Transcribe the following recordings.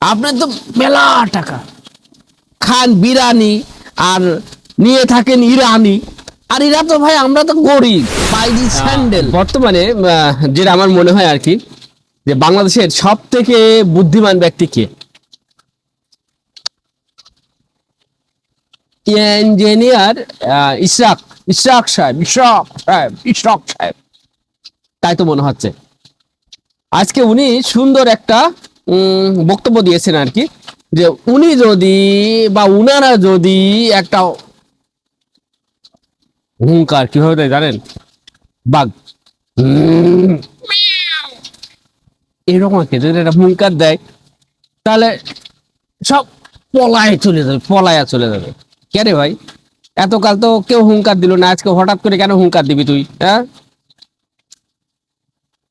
আপনার তো মেলা টাকা, খান বিরানি আর নিয়ে থাকেন ইরানি। আর এরা তো ভাই আমরা তো গরিব, পাইনি স্যান্ডেল। বর্তমানে যেটা আমার মনে হয় আর কি, যে বাংলাদেশের সব থেকে বুদ্ধিমান ব্যক্তি কে? ইঞ্জিনিয়ার ইশরাক ইশরাক সাহেব ইশরাক সাহেব, তাই তো মনে হচ্ছে। আজকে উনি সুন্দর একটা বক্তব্য দিয়েছেন আর কি, যে উনি যদি বা উনারা যদি একটা হুঙ্কার কিভাবে দেয় জানেন? বাঘ এরকম আর কি, যদি একটা হুঙ্কার দেয় তাহলে সব পলায়া চলে যাবে। কেন ভাই, এতকাল তো কেউ হুঙ্কার দিল না, আজকে হঠাৎ করে কেন হুঙ্কার দিবি তুই? হ্যাঁ,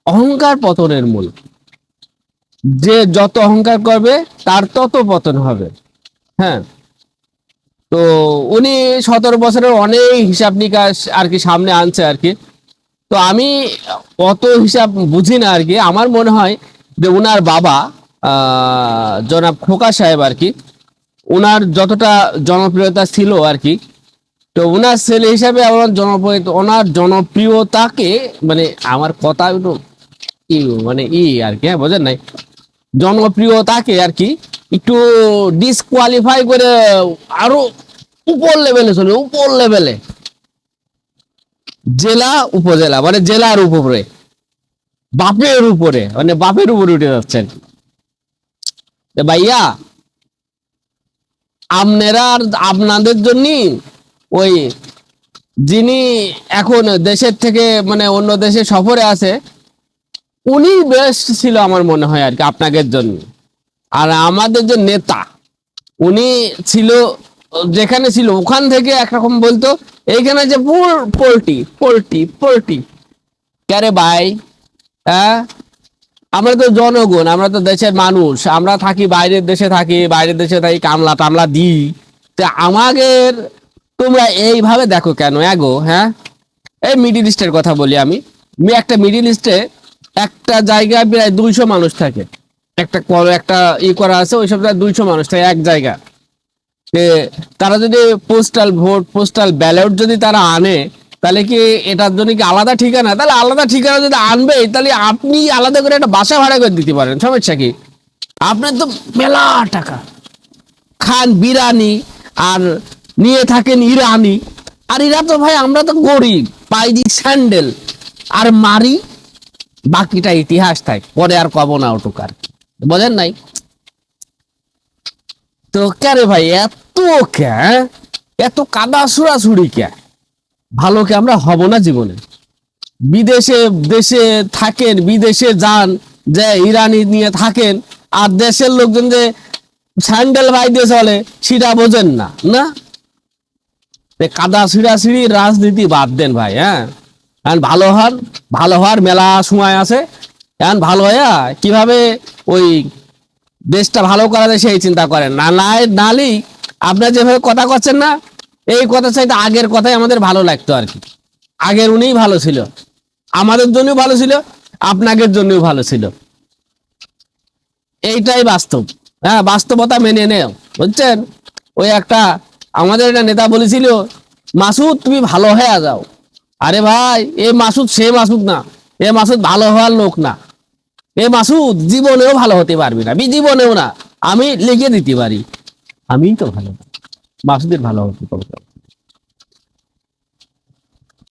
অহংকার পতনের মূল। যে যত অহংকার করবে তার তত পতন হবে। হ্যাঁ, তো উনি 17 বছরের অনেক হিসাব নিকাশ আর কি সামনে আনছে আর কি। তো আমি অত হিসাব বুঝি না আর কি। আমার মনে হয় যে উনার বাবা জনাব খোকা সাহেব আর কি, উনার যতটা জনপ্রিয়তা ছিল আর কি, তো ওনার ছেলে হিসাবে ওনার জনপ্রিয়তাকে, মানে আমার কথা একটু মানে আর কি, হ্যাঁ বোঝেন নাই, জনপ্রিয়তাকে আর কি একটু ডিসকোয়ালিফাই করে আরো উপর লেভেলে চলে, উপর লেভেলে জেলা উপজেলা, মানে জেলার উপরে, বাপের উপরে, মানে বাপের উপরে উঠে যাচ্ছেন ভাইয়া। আপনাদের জন্য ওই যিনি এখন দেশের থেকে মানে অন্য দেশে সফরে আছে, উনি বেস্ট ছিল আমার মনে হয় আর কি আপনাদের জন্য। আর আমাদের যে নেতা, উনি ছিল যেখানে ছিল ওখান থেকে একরকম বলতো, এইখানে যে পোল্টি পোল্টি পোল্টি। ক্যারে ভাই, হ্যাঁ, আমরা তো জনগণ, আমরা তো দেশের মানুষ, আমরা থাকি বাইরের দেশে, কামলা টামলা দিই। তা আমাদের তোমরা এইভাবে দেখো কেন এগো? হ্যাঁ, এই মিডিল ইস্টের কথা বলি আমি। একটা মিডিল ইস্টে একটা জায়গায় প্রায় 200 মানুষ থাকে, একটা করা আছে, ওই সব 200 মানুষ থাকে এক জায়গা। তারা যদি পোস্টাল ব্যালট যদি তারা আনে, তাহলে কি এটার জন্য কি আলাদা ঠিকানা? তাহলে আলাদা ঠিকানা যদি আনবে, তাহলে আপনি আলাদা করে একটা বাসা ভাড়া করে দিতে পারেন, সমস্যা কি? আপনার তো মেলা টাকা, খান বিরানি আর নিয়ে থাকেন ইরানি। আর এরা তো ভাই আমরা তো গরিব, পাইনি স্যান্ডেল আর মারি। বাকিটা ইতিহাস থাক, পরে আর কব না ওটুক আর কি, বোঝেন নাই? তো কে ভাই এত এত কাদা ছুড়াছুড়ি কে? ভালো কে আমরা হব না জীবনে? দেশে থাকেন, বিদেশে যান, যে ইরানি নিয়ে থাকেন, আর দেশের লোকজন যে স্যান্ডেল ভাই দিয়ে চলে সেটা বোঝেন না। না, কাদা ছিড়াছিড়ি রাজনীতি বাদ দেন ভাই। হ্যাঁ, এখন ভালো হওয়ার মেলা সময় আছে। এখন ভালো হয়ে কিভাবে ওই দেশটা ভালো করা যায় সেই চিন্তা করেন না। নালি আপনার যেভাবে কথা করছেন না, এই কথা চাইতে আগের কথাই আমাদের ভালো লাগতো আর কি। আগের উনিই ভালো ছিল, আমাদের জন্যও ভালো ছিল, আপনাদের জন্যও ভালো ছিল। এইটাই বাস্তব। হ্যাঁ, বাস্তবতা মেনে নেও, বুঝছেন? ওই একটা আমাদের একটা নেতা বলেছিল, মাসুদ তুমি ভালো হয়ে যাও। আরে ভাই, এ মাসুদ সে মাসুদ না, এ মাসুদ ভালো হওয়ার লোক না। এ মাসুদ জীবনেও ভালো হতে পারবি না, জীবনেও না। আমি লিখে দিতে পারি, আমিই তো ভালো, মাসুদের ভালো হতে পারবো।